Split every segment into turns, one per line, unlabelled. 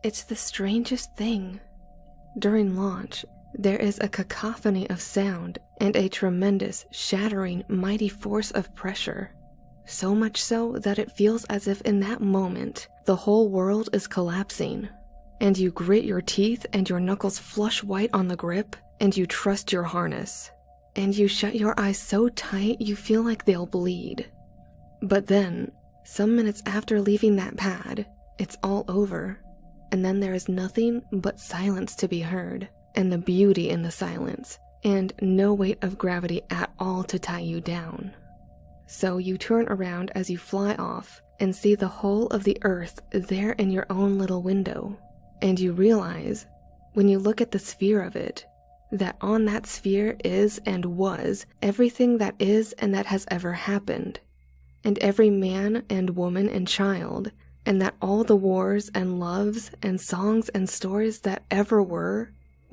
It's the strangest thing. During launch, there is a cacophony of sound and a tremendous, shattering, mighty force of pressure. So much so that it feels as if in that moment, the whole world is collapsing. And you grit your teeth and your knuckles flush white on the grip, and you trust your harness. And you shut your eyes so tight you feel like they'll bleed. But then, some minutes after leaving that pad, it's all over. And then there is nothing but silence to be heard, and the beauty in the silence, and no weight of gravity at all to tie you down. So you turn around as you fly off and see the whole of the earth there in your own little window. And you realize, when you look at the sphere of it, that on that sphere is and was everything that is and that has ever happened, and every man and woman and child, and that all the wars and loves and songs and stories that ever were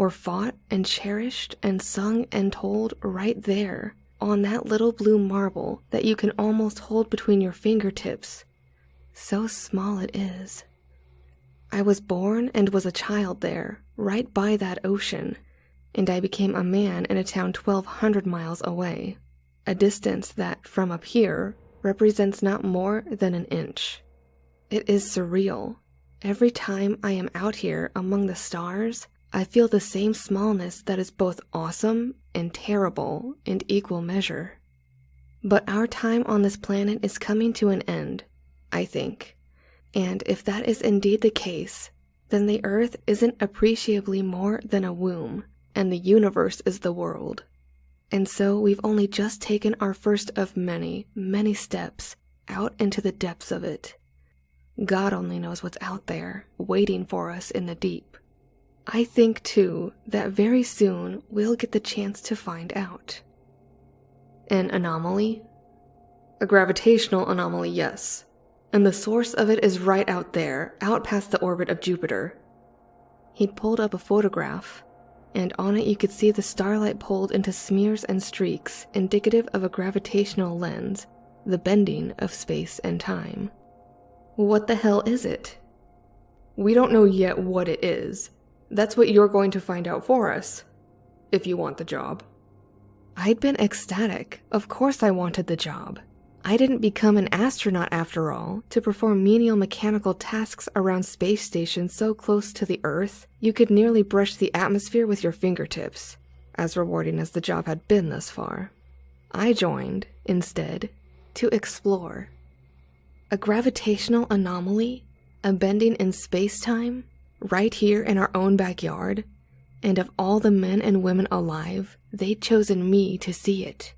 fought and cherished and sung and told right there on that little blue marble that you can almost hold between your fingertips. So small it is. I was born and was a child there, right by that ocean, and I became a man in a town 1,200 miles away, a distance that, from up here, represents not more than an inch. It is surreal. Every time I am out here among the stars, I feel the same smallness that is both awesome and terrible in equal measure. But our time on this planet is coming to an end, I think. And if that is indeed the case, then the Earth isn't appreciably more than a womb, and the universe is the world. And so we've only just taken our first of many, many steps out into the depths of it. God only knows what's out there, waiting for us in the deep. I think, too, that very soon we'll get the chance to find out. An anomaly? A gravitational anomaly, yes. And the source of it is right out there, out past the orbit of Jupiter. He'd pulled up a photograph, and on it you could see the starlight pulled into smears and streaks, indicative of a gravitational lens, the bending of space and time. What the hell is it? We don't know yet what it is. That's what you're going to find out for us, if you want the job. I'd been ecstatic. Of course I wanted the job. I didn't become an astronaut after all, to perform menial mechanical tasks around space stations so close to the Earth you could nearly brush the atmosphere with your fingertips, as rewarding as the job had been thus far. I joined, instead, to explore. A gravitational anomaly? A bending in space-time? Right here in our own backyard? And of all the men and women alive, they'd chosen me to see it.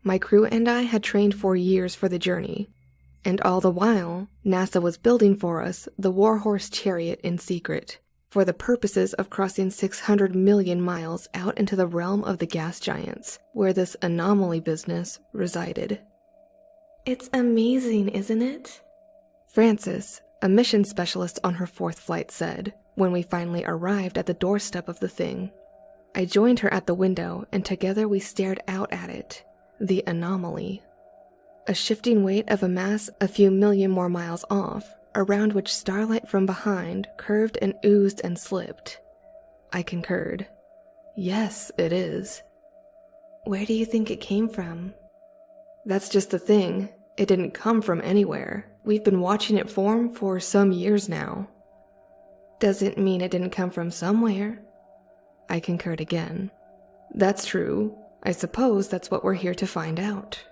My crew and I had trained for years for the journey, and all the while, NASA was building for us the Warhorse Chariot in secret, for the purposes of crossing 600 million miles out into the realm of the gas giants, where this anomaly business resided. It's amazing, isn't it? Frances, a mission specialist on her 4th flight, said, when we finally arrived at the doorstep of the thing. I joined her at the window, and together we stared out at it. The anomaly. A shifting weight of a mass a few million more miles off, around which starlight from behind curved and oozed and slipped. I concurred. Yes, it is. Where do you think it came from? That's just the thing. It didn't come from anywhere. We've been watching it form for some years now. Doesn't mean it didn't come from somewhere. I concurred again. That's true. I suppose that's what we're here to find out.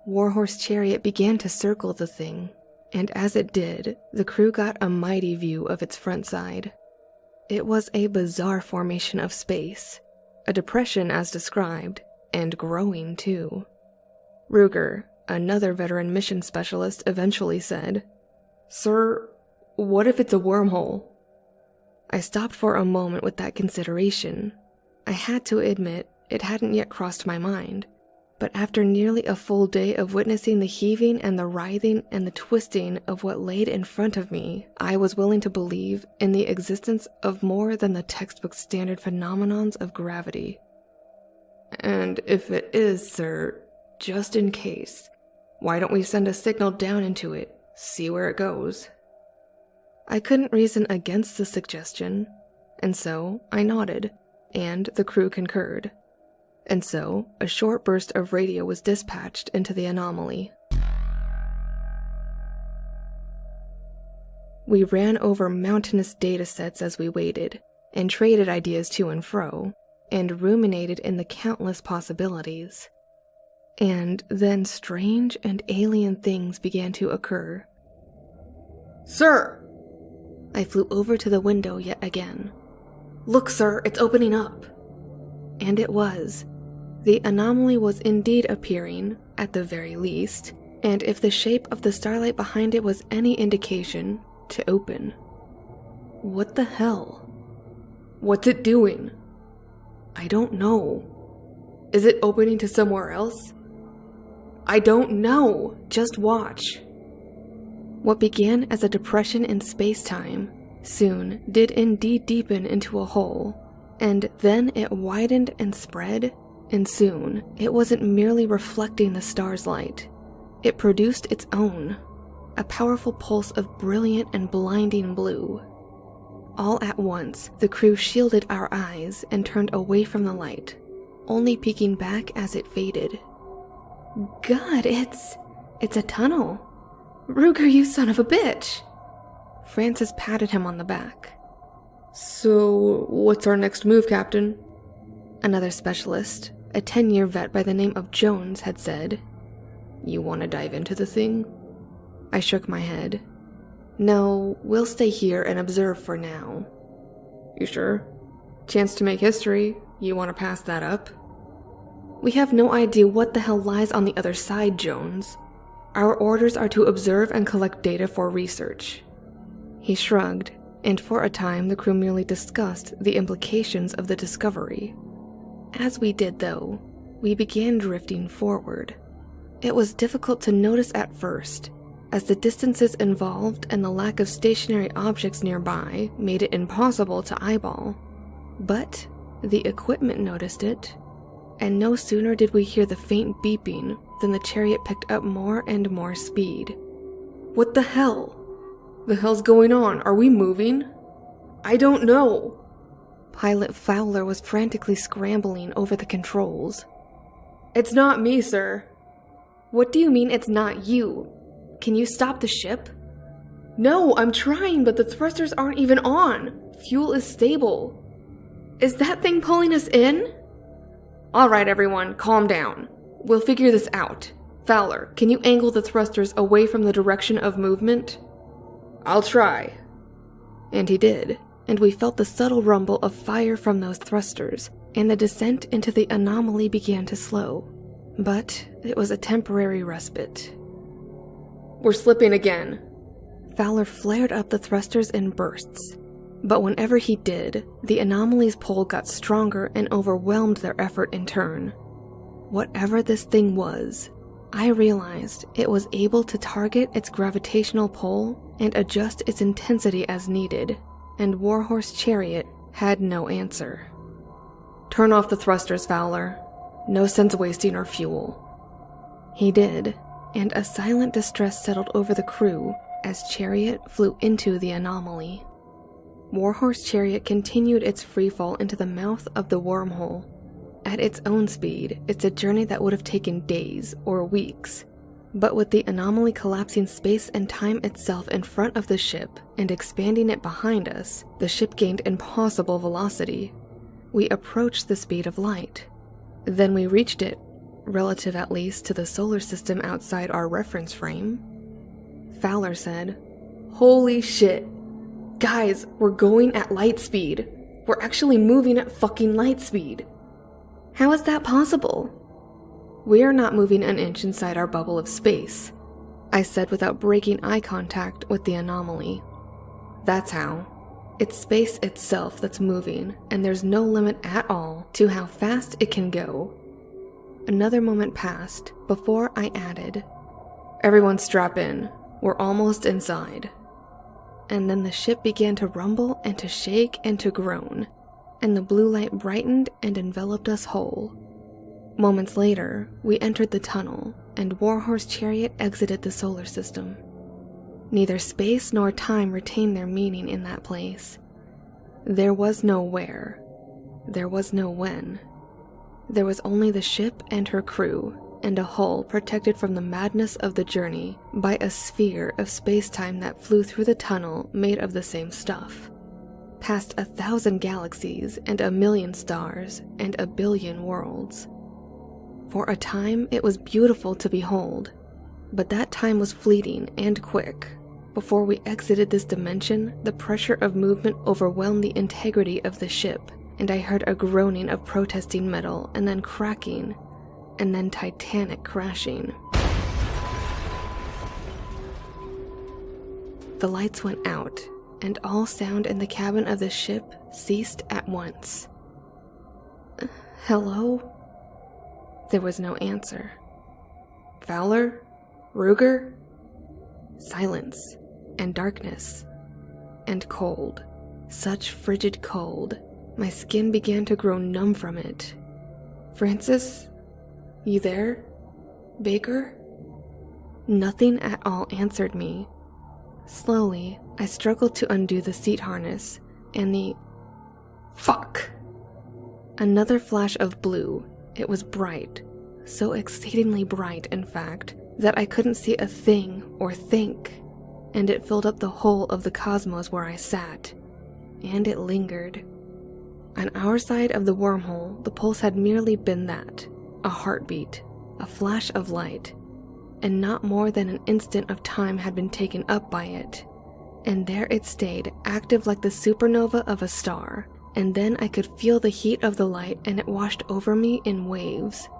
Warhorse Chariot began to circle the thing, and as it did, the crew got a mighty view of its front side. It was a bizarre formation of space, a depression as described, and growing too. Ruger, another veteran mission specialist, eventually said, "Sir, what if it's a wormhole?" I stopped for a moment with that consideration. I had to admit, it hadn't yet crossed my mind, but after nearly a full day of witnessing the heaving and the writhing and the twisting of what laid in front of me, I was willing to believe in the existence of more than the textbook standard phenomenons of gravity. And if it is, sir, just in case, why don't we send a signal down into it, see where it goes? I couldn't reason against the suggestion, and so I nodded, and the crew concurred. And so, a short burst of radio was dispatched into the anomaly. We ran over mountainous datasets as we waited, and traded ideas to and fro, and ruminated in the countless possibilities. And then strange and alien things began to occur. "Sir!" I flew over to the window yet again. "Look, sir, it's opening up." And it was. The anomaly was indeed appearing, at the very least, and if the shape of the starlight behind it was any indication, to open. What the hell? What's it doing? I don't know. Is it opening to somewhere else? I don't know. Just watch. What began as a depression in space-time soon did indeed deepen into a hole, and then it widened and spread, and soon it wasn't merely reflecting the star's light. It produced its own, a powerful pulse of brilliant and blinding blue. All at once, the crew shielded our eyes and turned away from the light, only peeking back as it faded. God, it's a tunnel. Ruger, you son of a bitch! Francis patted him on the back. So, what's our next move, Captain? Another specialist, a 10-year vet by the name of Jones, had said. You want to dive into the thing? I shook my head. No, we'll stay here and observe for now. You sure? Chance to make history. You want to pass that up? We have no idea what the hell lies on the other side, Jones. Our orders are to observe and collect data for research. He shrugged, and for a time the crew merely discussed the implications of the discovery. As we did, though, we began drifting forward. It was difficult to notice at first, as the distances involved and the lack of stationary objects nearby made it impossible to eyeball. But the equipment noticed it, and no sooner did we hear the faint beeping than the chariot picked up more and more speed. What the hell? The hell's going on? Are we moving? I don't know. Pilot Fowler was frantically scrambling over the controls. It's not me, sir. What do you mean it's not you? Can you stop the ship? No, I'm trying, but the thrusters aren't even on. Fuel is stable. Is that thing pulling us in? All right, everyone, calm down. We'll figure this out. Fowler, can you angle the thrusters away from the direction of movement? I'll try. And he did, and we felt the subtle rumble of fire from those thrusters, and the descent into the anomaly began to slow. But it was a temporary respite. We're slipping again. Fowler flared up the thrusters in bursts. But whenever he did, the anomaly's pull got stronger and overwhelmed their effort in turn. Whatever this thing was, I realized it was able to target its gravitational pull and adjust its intensity as needed, and Warhorse Chariot had no answer. Turn off the thrusters, Fowler. No sense wasting our fuel. He did, and a silent distress settled over the crew as Chariot flew into the anomaly. Warhorse Chariot continued its freefall into the mouth of the wormhole. At its own speed, it's a journey that would have taken days or weeks. But with the anomaly collapsing space and time itself in front of the ship and expanding it behind us, the ship gained impossible velocity. We approached the speed of light. Then we reached it, relative at least to the solar system outside our reference frame. Fowler said, "Holy shit. Guys, we're going at light speed. We're actually moving at fucking light speed." How is that possible? We are not moving an inch inside our bubble of space, I said without breaking eye contact with the anomaly. That's how. It's space itself that's moving, and there's no limit at all to how fast it can go. Another moment passed before I added, "Everyone strap in. We're almost inside." And then the ship began to rumble and to shake and to groan, and the blue light brightened and enveloped us whole. Moments later, we entered the tunnel, and Warhorse Chariot exited the solar system. Neither space nor time retained their meaning in that place. There was no where. There was no when. There was only the ship and her crew, and a hull protected from the madness of the journey by a sphere of space-time that flew through the tunnel made of the same stuff, past 1,000 galaxies and 1,000,000 stars and 1,000,000,000 worlds. For a time, it was beautiful to behold, but that time was fleeting and quick. Before we exited this dimension, the pressure of movement overwhelmed the integrity of the ship, and I heard a groaning of protesting metal, and then cracking, and then titanic crashing. The lights went out, and all sound in the cabin of the ship ceased at once. Hello? There was no answer. Fowler? Ruger? Silence, and darkness, and cold. Such frigid cold. My skin began to grow numb from it. Francis? You there? Baker? Nothing at all answered me. Slowly, I struggled to undo the seat harness, and the... Fuck! Another flash of blue. It was bright, so exceedingly bright, in fact, that I couldn't see a thing or think, and it filled up the whole of the cosmos where I sat, and it lingered. On our side of the wormhole, the pulse had merely been that, a heartbeat, a flash of light, and not more than an instant of time had been taken up by it, and there it stayed, active like the supernova of a star, and then I could feel the heat of the light and it washed over me in waves.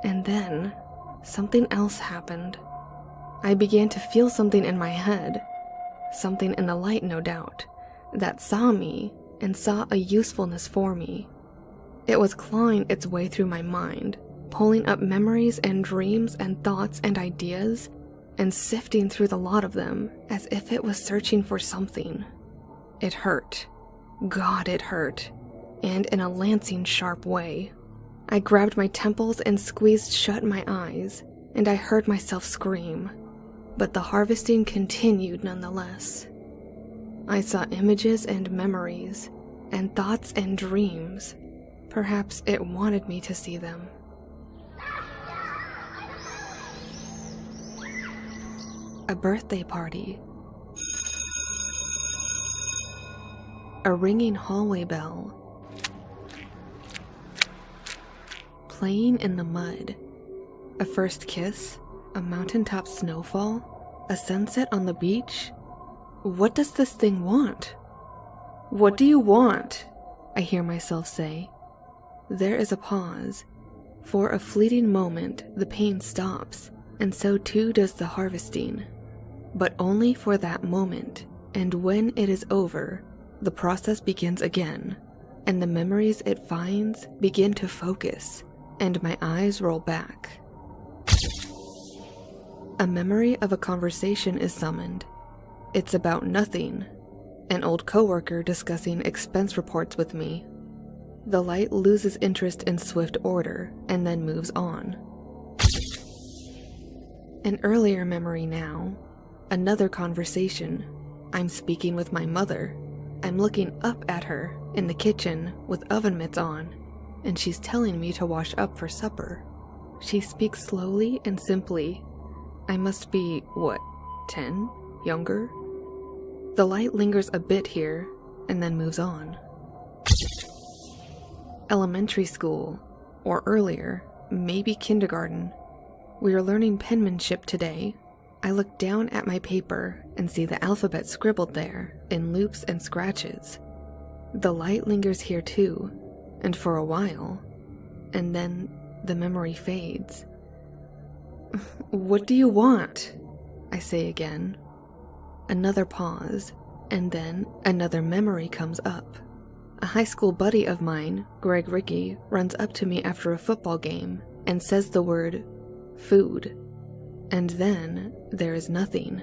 And then, something else happened. I began to feel something in my head, something in the light, no doubt, that saw me and saw a usefulness for me. It was clawing its way through my mind, pulling up memories and dreams and thoughts and ideas, and sifting through the lot of them as if it was searching for something. It hurt. God, it hurt, and in a lancing sharp way. I grabbed my temples and squeezed shut my eyes, and I heard myself scream, but the harvesting continued nonetheless. I saw images and memories, and thoughts and dreams. Perhaps it wanted me to see them. A birthday party. A ringing hallway bell. Playing in the mud. A first kiss. A mountaintop snowfall. A sunset on the beach. What does this thing want? What do you want? I hear myself say. There is a pause. For a fleeting moment, the pain stops, and so too does the harvesting. But only for that moment, and when it is over, the process begins again, and the memories it finds begin to focus, and my eyes roll back. A memory of a conversation is summoned. It's about nothing. An old coworker discussing expense reports with me. The light loses interest in swift order, and then moves on. An earlier memory now. Another conversation. I'm speaking with my mother. I'm looking up at her in the kitchen with oven mitts on, and she's telling me to wash up for supper. She speaks slowly and simply. I must be, 10? Younger? The light lingers a bit here, and then moves on. Elementary school, or earlier, maybe kindergarten. We are learning penmanship today. I look down at my paper and see the alphabet scribbled there in loops and scratches. The light lingers here too, and for a while, and then the memory fades. What do you want? I say again. Another pause, and then another memory comes up. A high school buddy of mine, Greg Rickey, runs up to me after a football game and says the word food. And then there is nothing.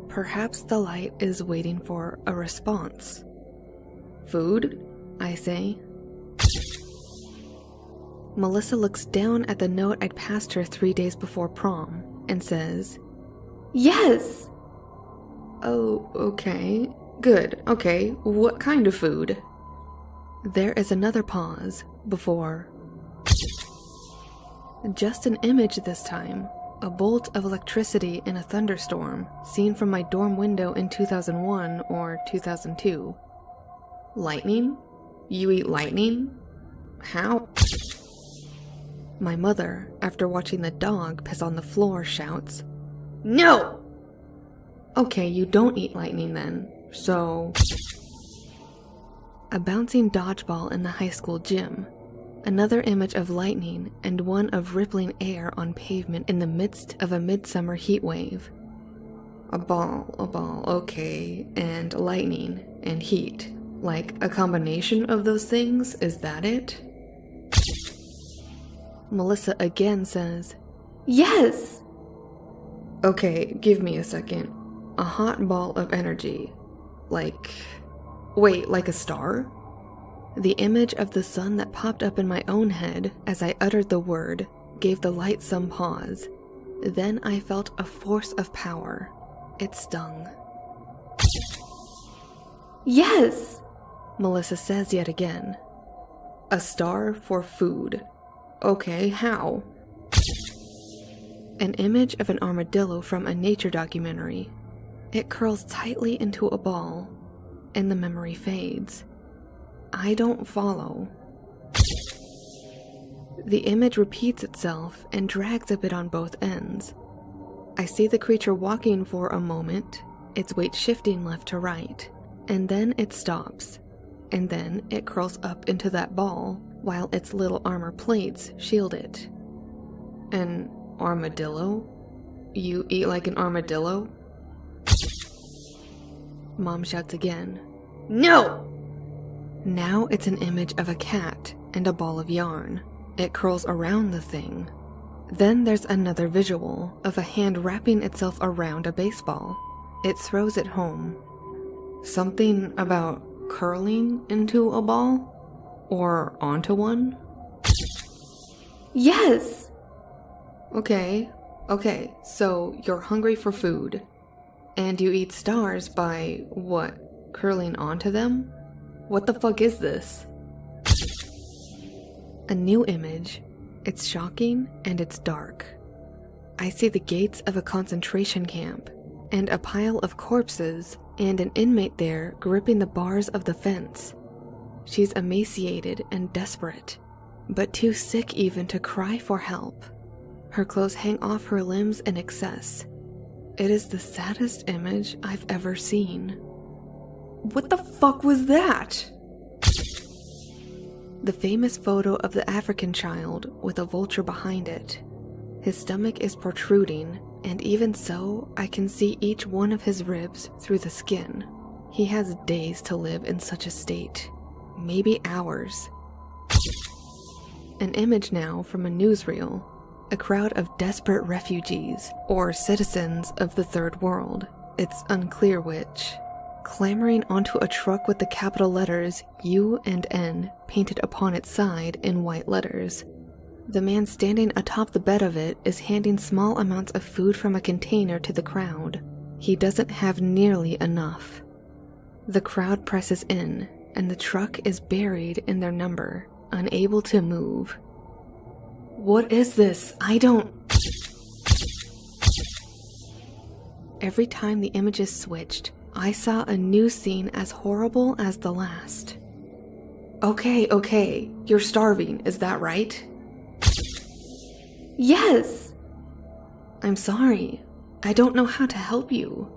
Perhaps the light is waiting for a response. Food? I say. Melissa looks down at the note I'd passed her 3 days before prom and says, Yes! Oh, okay. Good, okay. What kind of food? There is another pause before... Just an image this time. A bolt of electricity in a thunderstorm, seen from my dorm window in 2001 or 2002. Lightning? You eat lightning? How? My mother, after watching the dog piss on the floor, shouts, "No!" Okay, you don't eat lightning then, so... A bouncing dodgeball in the high school gym. Another image of lightning and one of rippling air on pavement in the midst of a midsummer heat wave. A ball, okay, and lightning and heat. Like a combination of those things, is that it? Melissa again says, "Yes!" Okay, give me a second. A hot ball of energy. Like... Wait, like a star? The image of the sun that popped up in my own head as I uttered the word gave the light some pause. Then I felt a force of power. It stung. "Yes!" Melissa says yet again. A star for food. Okay, how? An image of an armadillo from a nature documentary. It curls tightly into a ball, and the memory fades. I don't follow. The image repeats itself and drags a bit on both ends. I see the creature walking for a moment, its weight shifting left to right, and then it stops, and then it curls up into that ball while its little armor plates shield it. An armadillo? You eat like an armadillo? Mom shouts again, "No!" Now it's an image of a cat and a ball of yarn. It curls around the thing. Then there's another visual of a hand wrapping itself around a baseball. It throws it home. Something about curling into a ball? Or onto one? Yes! Okay, so you're hungry for food. And you eat stars by, what, curling onto them? What the fuck is this? A new image. It's shocking and it's dark. I see the gates of a concentration camp, and a pile of corpses, and an inmate there gripping the bars of the fence. She's emaciated and desperate, but too sick even to cry for help. Her clothes hang off her limbs in excess. It is the saddest image I've ever seen. What the fuck was that? The famous photo of the African child with a vulture behind it. His stomach is protruding, and even so, I can see each one of his ribs through the skin. He has days to live in such a state. Maybe hours. An image now from a newsreel. A crowd of desperate refugees, or citizens of the Third World. It's unclear which. Clamoring onto a truck with the capital letters U and N painted upon its side in white letters. The man standing atop the bed of it is handing small amounts of food from a container to the crowd. He doesn't have nearly enough. The crowd presses in, and the truck is buried in their number, unable to move. What is this? I don't... Every time the images switched, I saw a new scene as horrible as the last. Okay, you're starving, is that right? Yes! I'm sorry, I don't know how to help you.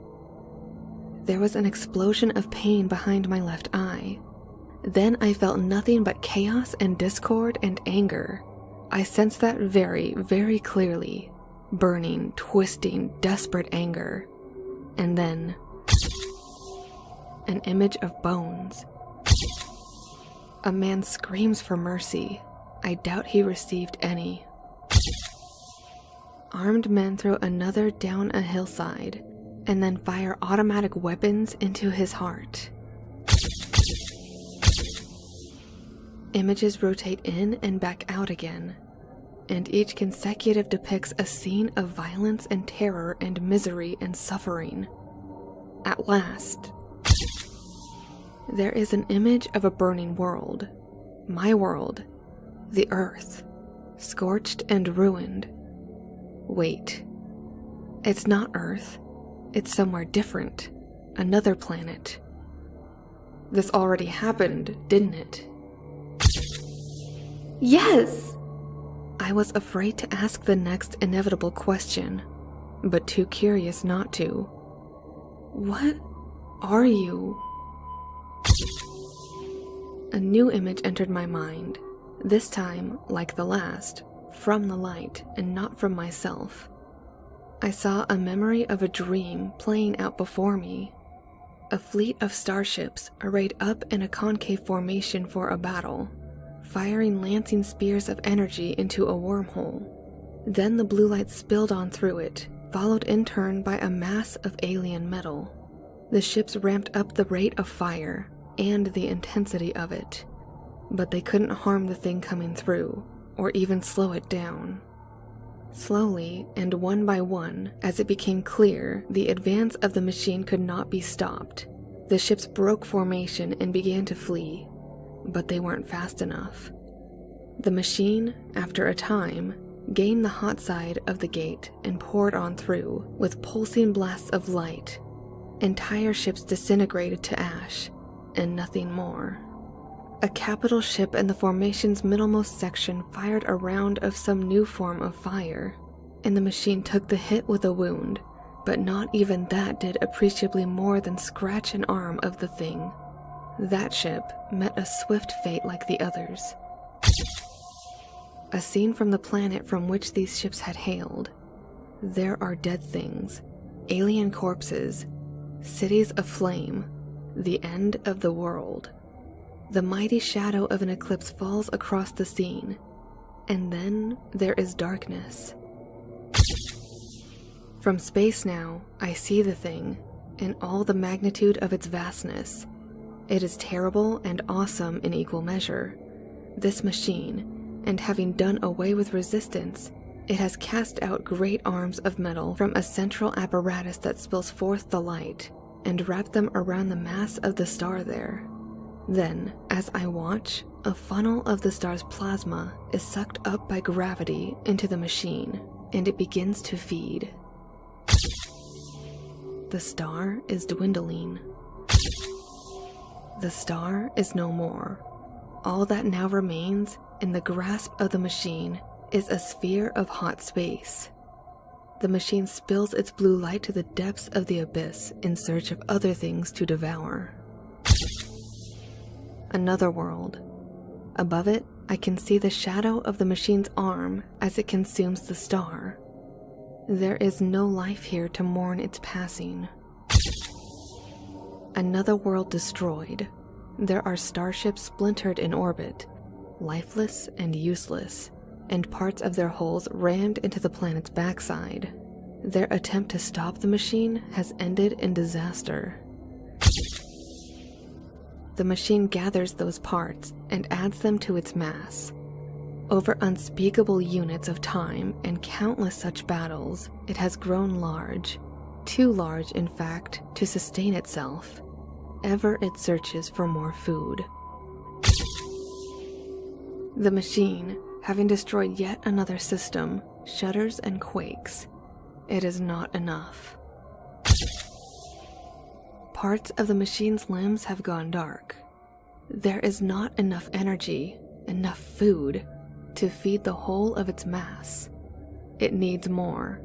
There was an explosion of pain behind my left eye. Then I felt nothing but chaos and discord and anger. I sensed that very, very clearly. Burning, twisting, desperate anger. And then... an image of bones. A man screams for mercy. I doubt he received any. Armed men throw another down a hillside, and then fire automatic weapons into his heart. Images rotate in and back out again, and each consecutive depicts a scene of violence and terror and misery and suffering. At last. There is an image of a burning world. My world. The Earth. Scorched and ruined. Wait. It's not Earth. It's somewhere different. Another planet. This already happened, didn't it? Yes! I was afraid to ask the next inevitable question, but too curious not to. What are you? A new image entered my mind, this time, like the last, from the light and not from myself. I saw a memory of a dream playing out before me. A fleet of starships arrayed up in a concave formation for a battle, firing lancing spears of energy into a wormhole. Then the blue light spilled on through it, followed in turn by a mass of alien metal. The ships ramped up the rate of fire and the intensity of it, but they couldn't harm the thing coming through, or even slow it down. Slowly, and one by one, as it became clear the advance of the machine could not be stopped, the ships broke formation and began to flee, but they weren't fast enough. The machine, after a time, gained the hot side of the gate and poured on through with pulsing blasts of light. Entire ships disintegrated to ash, and nothing more. A capital ship in the formation's middlemost section fired a round of some new form of fire, and the machine took the hit with a wound, but not even that did appreciably more than scratch an arm of the thing. That ship met a swift fate like the others. A scene from the planet from which these ships had hailed. There are dead things, alien corpses, cities aflame, the end of the world. The mighty shadow of an eclipse falls across the scene, and then there is darkness. From space now, I see the thing, in all the magnitude of its vastness. It is terrible and awesome in equal measure. This machine, and having done away with resistance, it has cast out great arms of metal from a central apparatus that spills forth the light, and wrapped them around the mass of the star there. Then, as I watch, a funnel of the star's plasma is sucked up by gravity into the machine, and it begins to feed. The star is dwindling. The star is no more. All that now remains in the grasp of the machine is a sphere of hot space. The machine spills its blue light to the depths of the abyss in search of other things to devour. Another world. Above it, I can see the shadow of the machine's arm as it consumes the star. There is no life here to mourn its passing. Another world destroyed. There are starships splintered in orbit, lifeless and useless, and parts of their hulls rammed into the planet's backside. Their attempt to stop the machine has ended in disaster. The machine gathers those parts and adds them to its mass. Over unspeakable units of time and countless such battles, it has grown large. Too large, in fact, to sustain itself. Ever it searches for more food. The machine, having destroyed yet another system, shudders and quakes. It is not enough. Parts of the machine's limbs have gone dark. There is not enough energy, enough food, to feed the whole of its mass. It needs more.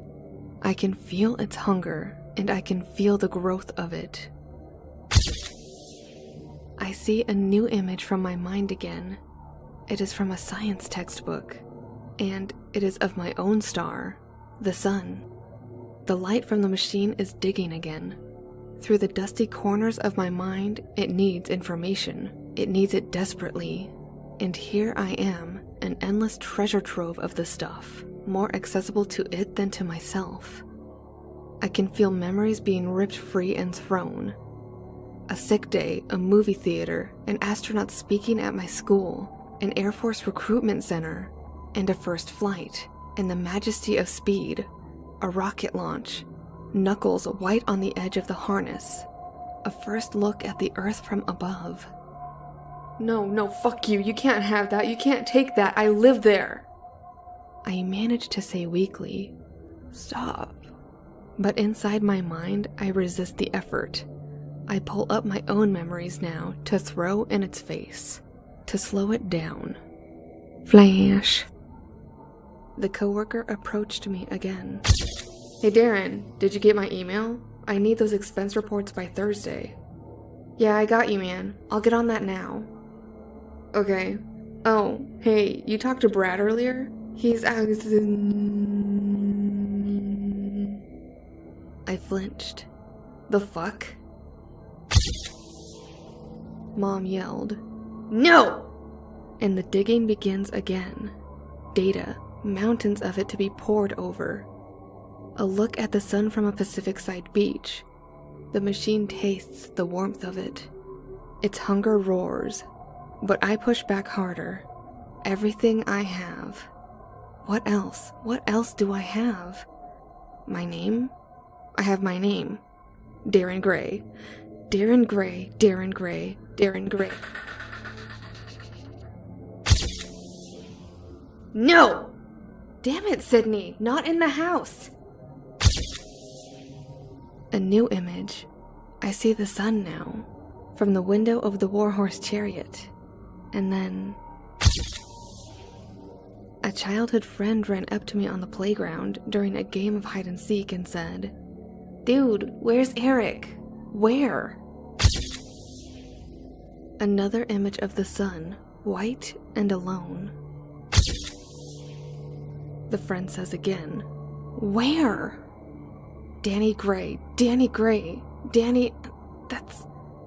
I can feel its hunger, and I can feel the growth of it. I see a new image from my mind again. It is from a science textbook, and it is of my own star, the sun. The light from the machine is digging again. Through the dusty corners of my mind, it needs information. It needs it desperately. And here I am, an endless treasure trove of the stuff, more accessible to it than to myself. I can feel memories being ripped free and thrown. A sick day, a movie theater, an astronaut speaking at my school, an Air Force recruitment center, and a first flight, and the majesty of speed, a rocket launch, knuckles white on the edge of the harness. A first look at the earth from above. No, fuck you. You can't have that. You can't take that. I live there. I managed to say weakly, "Stop." But inside my mind, I resist the effort. I pull up my own memories now to throw in its face, to slow it down. Flash. The coworker approached me again. "Hey Darren, did you get my email? I need those expense reports by Thursday." "Yeah, I got you, man. I'll get on that now." "Okay. Oh, hey, you talked to Brad earlier? He's I flinched. The fuck? Mom yelled, "No!" And the digging begins again. Data, mountains of it to be pored over. A look at the sun from a Pacific side beach. The machine tastes the warmth of it. Its hunger roars, but I push back harder. Everything I have. What else? What else do I have? My name? I have my name. Darren Gray. Darren Gray, Darren Gray, Darren Gray. No! Damn it, Sydney, not in the house. A new image. I see the sun now, from the window of the warhorse chariot. And then... a childhood friend ran up to me on the playground during a game of hide and seek and said, "Dude, where's Eric? Where?" Another image of the sun, white and alone. The friend says again, "Where?" Danny Gray, Danny Gray, Danny...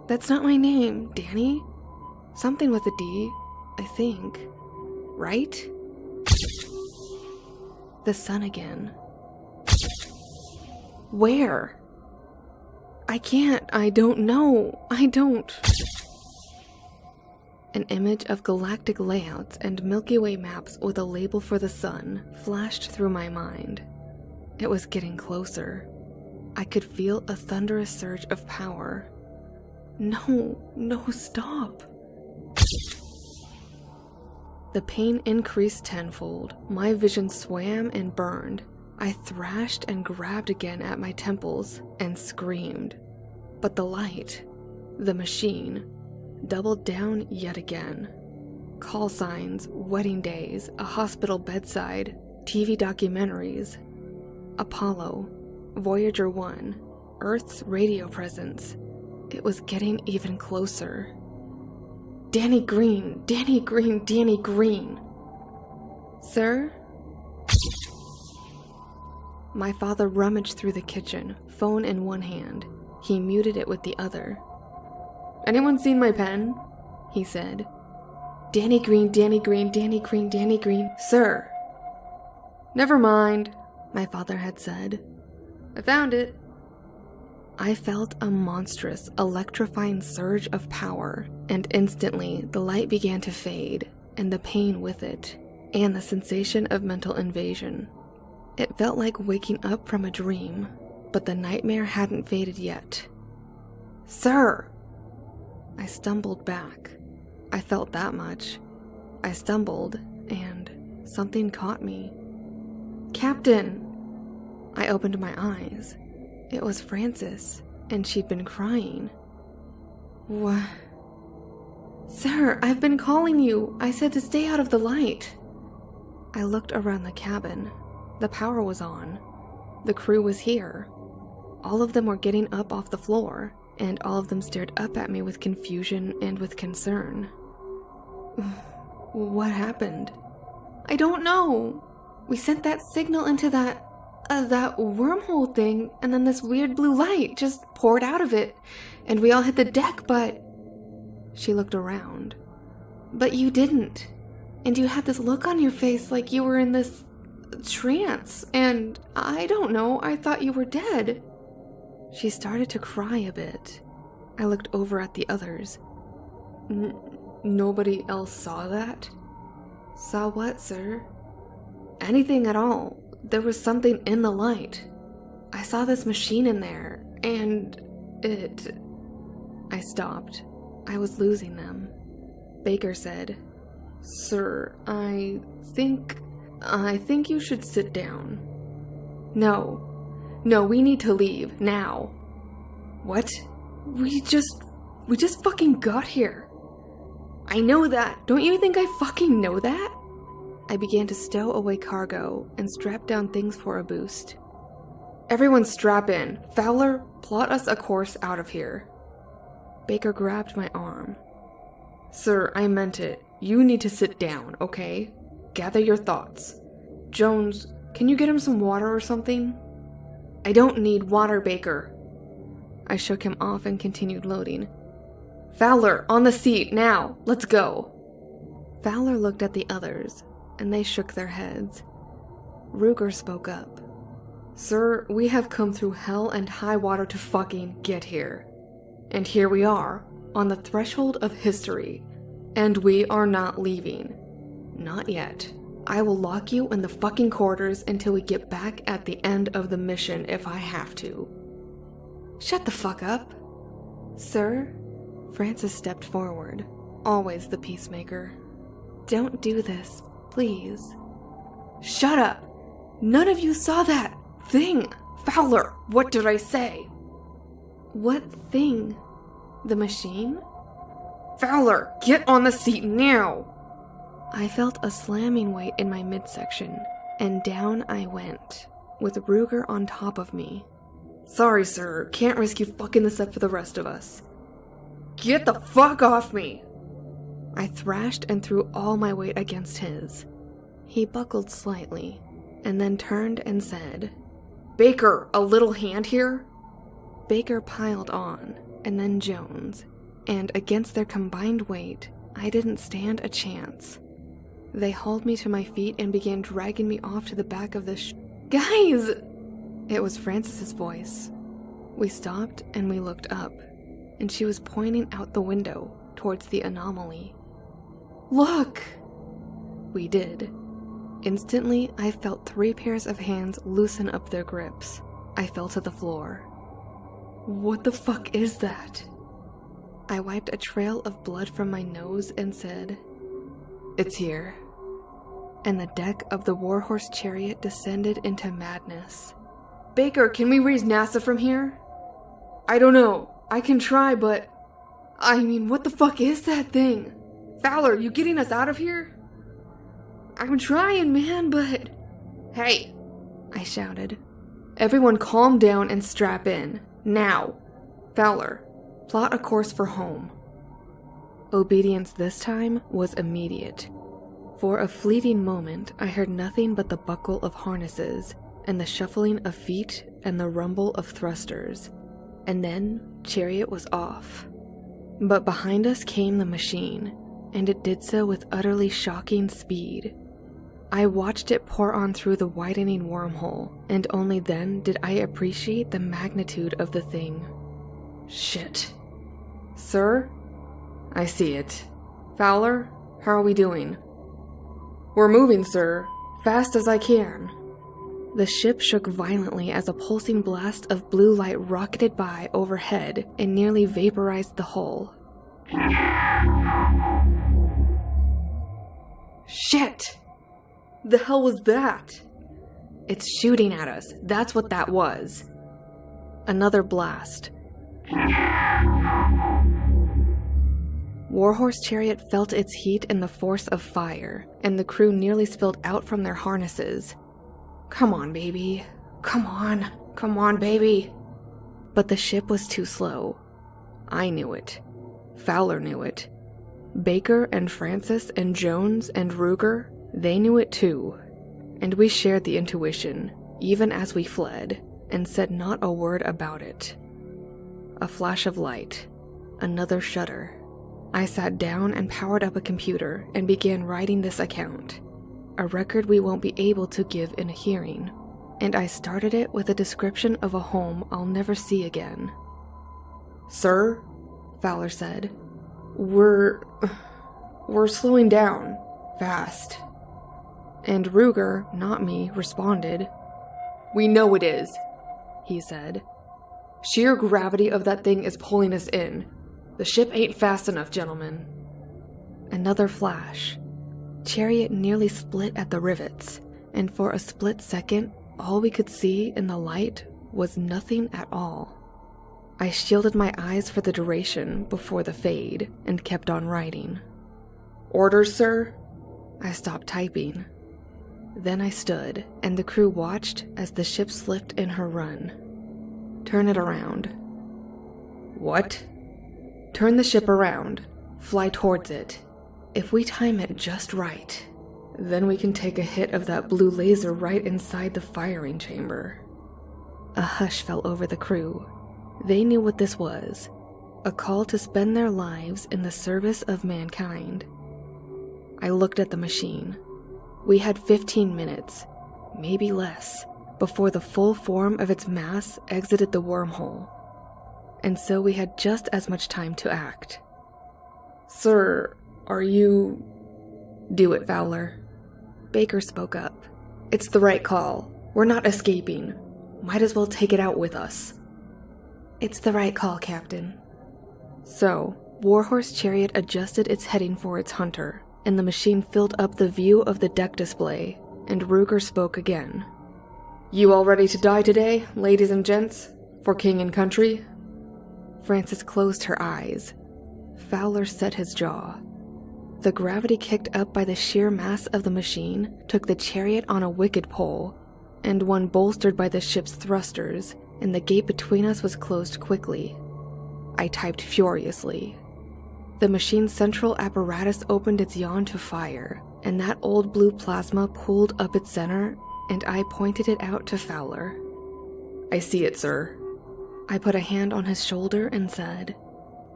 That's not my name, Danny. Something with a D, I think. Right? The sun again. Where? I can't, I don't know, I don't. An image of galactic layouts and Milky Way maps with a label for the sun flashed through my mind. It was getting closer. I could feel a thunderous surge of power. No, stop. The pain increased tenfold. My vision swam and burned. I thrashed and grabbed again at my temples and screamed. But the light, the machine, doubled down yet again. Call signs, wedding days, a hospital bedside, TV documentaries. Apollo, Voyager 1, Earth's radio presence. It was getting even closer. Danny Green, Danny Green, Danny Green. Sir? My father rummaged through the kitchen, phone in one hand. He muted it with the other. "Anyone seen my pen?" he said. Danny Green, Danny Green, Danny Green, Danny Green. "Sir." "Never mind," my father had said. "I found it." I felt a monstrous, electrifying surge of power, and instantly the light began to fade, and the pain with it, and the sensation of mental invasion. It felt like waking up from a dream, but the nightmare hadn't faded yet. "Sir!" I stumbled back. I felt that much. I stumbled, and something caught me. "Captain!" I opened my eyes. It was Frances, and she'd been crying. "What?" "Sir, I've been calling you. I said to stay out of the light." I looked around the cabin. The power was on. The crew was here. All of them were getting up off the floor, and all of them stared up at me with confusion and with concern. "What happened?" "I don't know. We sent that signal into that wormhole thing, and then this weird blue light just poured out of it, and we all hit the deck, but..." She looked around. "But you didn't. And you had this look on your face like you were in this trance, and I don't know, I thought you were dead." She started to cry a bit. I looked over at the others. Nobody else saw that?" "Saw what, sir?" "Anything at all. There was something in the light." I saw this machine in there, and it... I stopped. I was losing them. Baker said, "Sir, I think you should sit down." No, we need to leave, now." "What? We just fucking got here." "I know that. Don't you think I fucking know that?" I began to stow away cargo and strap down things for a boost. "Everyone strap in. Fowler, plot us a course out of here." Baker grabbed my arm. "Sir, I meant it. You need to sit down, okay? Gather your thoughts. Jones, can you get him some water or something?" "I don't need water, Baker." I shook him off and continued loading. "Fowler, on the seat, now! Let's go!" Fowler looked at the others, and they shook their heads. Ruger spoke up. "Sir, we have come through hell and high water to fucking get here. And here we are, on the threshold of history. And we are not leaving. Not yet. I will lock you in the fucking quarters until we get back at the end of the mission if I have to." "Shut the fuck up." "Sir?" Francis stepped forward, always the peacemaker. "Don't do this, please." "Shut up! None of you saw that thing! Fowler, what did I say?" "What thing? The machine?" "Fowler, get on the seat now!" I felt a slamming weight in my midsection, and down I went, with Ruger on top of me. "Sorry, sir, can't risk you fucking this up for the rest of us." "Get the fuck off me!" I thrashed and threw all my weight against his. He buckled slightly, and then turned and said, "Baker, a little hand here?" Baker piled on, and then Jones, and against their combined weight, I didn't stand a chance. They hauled me to my feet and began dragging me off to the back of the "Guys!" It was Francis's voice. We stopped and we looked up, and she was pointing out the window towards the anomaly. "Look!" We did. Instantly, I felt 3 pairs of hands loosen up their grips. I fell to the floor. "What the fuck is that?" I wiped a trail of blood from my nose and said, "It's here." And the deck of the Warhorse chariot descended into madness. "Baker, can we raise NASA from here?" "I don't know. I can try, but... I mean, what the fuck is that thing? Fowler, you getting us out of here?" "I'm trying, man, but..." "Hey!" I shouted. "Everyone calm down and strap in. Now! Fowler, plot a course for home." Obedience this time was immediate. For a fleeting moment, I heard nothing but the buckle of harnesses, and the shuffling of feet, and the rumble of thrusters. And then, chariot was off. But behind us came the machine, and it did so with utterly shocking speed. I watched it pour on through the widening wormhole, and only then did I appreciate the magnitude of the thing. Shit. "Sir?" "I see it. Fowler, how are we doing?" "We're moving, sir. Fast as I can." The ship shook violently as a pulsing blast of blue light rocketed by overhead and nearly vaporized the hull. Shit! The hell was that? "It's shooting at us. That's what that was." Another blast. Warhorse chariot felt its heat and the force of fire, and the crew nearly spilled out from their harnesses. "Come on, baby. Come on. Come on, baby." But the ship was too slow. I knew it. Fowler knew it. Baker and Francis and Jones and Ruger, they knew it too. And we shared the intuition, even as we fled, and said not a word about it. A flash of light. Another shudder. I sat down and powered up a computer and began writing this account, a record we won't be able to give in a hearing, and I started it with a description of a home I'll never see again. "Sir," Fowler said, We're slowing down, fast." And Ruger, not me, responded, "We know it is. he said. "Sheer gravity of that thing is pulling us in. The ship ain't fast enough, gentlemen." Another flash. Chariot nearly split at the rivets, and for a split second, all we could see in the light was nothing at all. I shielded my eyes for the duration before the fade and kept on writing. "Orders, sir?" I stopped typing. Then I stood, and the crew watched as the ship slipped in her run. "Turn it around." "What?" "Turn the ship around. Fly towards it. If we time it just right, then we can take a hit of that blue laser right inside the firing chamber." A hush fell over the crew. They knew what this was. A call to spend their lives in the service of mankind. I looked at the machine. We had 15 minutes, maybe less, before the full form of its mass exited the wormhole. And so we had just as much time to act. "Sir, are you—" "Do it, Fowler." Baker spoke up. "It's the right call. We're not escaping. Might as well take it out with us." "It's the right call, Captain." So, Warhorse Chariot adjusted its heading for its hunter, and the machine filled up the view of the deck display, and Ruger spoke again. "You all ready to die today, ladies and gents? For king and country?" Frances closed her eyes. Fowler set his jaw. The gravity kicked up by the sheer mass of the machine took the chariot on a wicked pull, and one bolstered by the ship's thrusters, and the gate between us was closed quickly. I typed furiously. The machine's central apparatus opened its yawn to fire, and that old blue plasma pooled up its center, and I pointed it out to Fowler. "I see it, sir." I put a hand on his shoulder and said,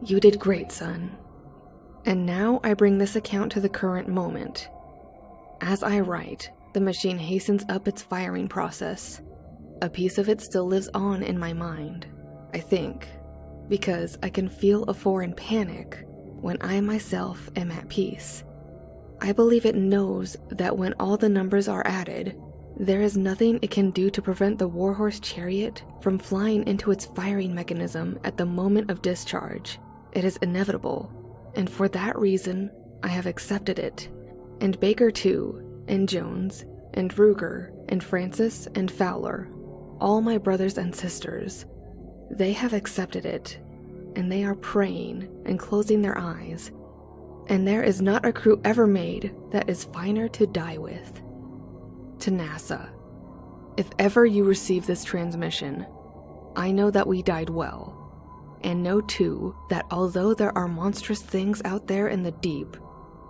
"You did great, son." And now I bring this account to the current moment. As I write, the machine hastens up its firing process. A piece of it still lives on in my mind, I think, because I can feel a foreign panic when I myself am at peace. I believe it knows that when all the numbers are added, there is nothing it can do to prevent the Warhorse Chariot from flying into its firing mechanism at the moment of discharge. It is inevitable, and for that reason, I have accepted it. And Baker too, and Jones, and Ruger, and Francis, and Fowler, all my brothers and sisters. They have accepted it, and they are praying and closing their eyes. And there is not a crew ever made that is finer to die with. To NASA, if ever you receive this transmission, I know that we died well, and know too that although there are monstrous things out there in the deep,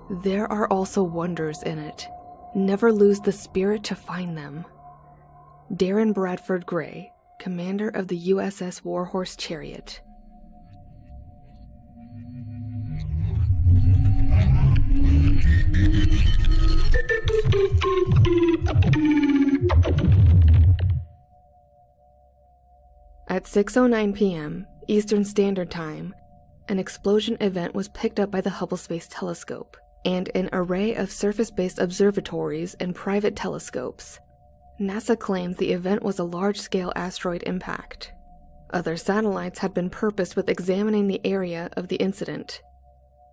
there are also wonders in it. Never lose the spirit to find them. Darren Bradford Gray, commander of the USS Warhorse Chariot. At 6:09 p.m. Eastern Standard Time, an explosion event was picked up by the Hubble Space Telescope and an array of surface-based observatories and private telescopes. NASA claims the event was a large-scale asteroid impact. Other satellites had been purposed with examining the area of the incident.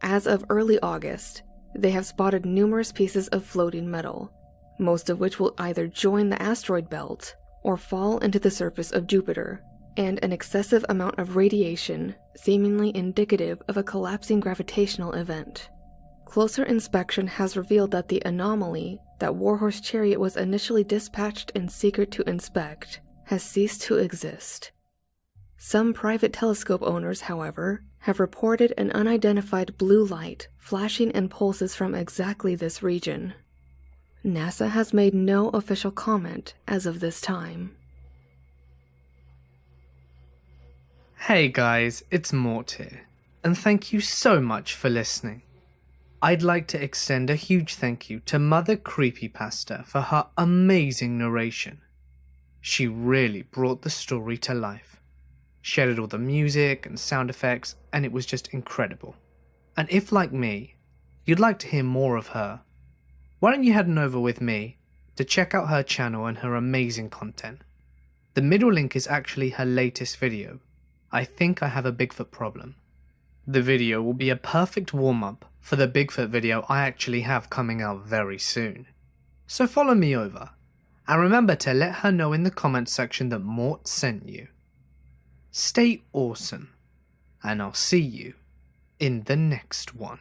As of early August, they have spotted numerous pieces of floating metal, most of which will either join the asteroid belt or fall into the surface of Jupiter, and an excessive amount of radiation, seemingly indicative of a collapsing gravitational event. Closer inspection has revealed that the anomaly that Warhorse Chariot was initially dispatched in secret to inspect has ceased to exist. Some private telescope owners, however, have reported an unidentified blue light flashing in pulses from exactly this region. NASA has made no official comment as of this time.
Hey guys, it's Mort here, and thank you so much for listening. I'd like to extend a huge thank you to Mother Creepypasta for her amazing narration. She really brought the story to life. She added all the music and sound effects, and it was just incredible. And if, like me, you'd like to hear more of her, why don't you head on over with me to check out her channel and her amazing content. The middle link is actually her latest video. I think I have a Bigfoot problem. The video will be a perfect warm-up for the Bigfoot video I actually have coming out very soon. So follow me over, and remember to let her know in the comments section that Mort sent you. Stay awesome, and I'll see you in the next one.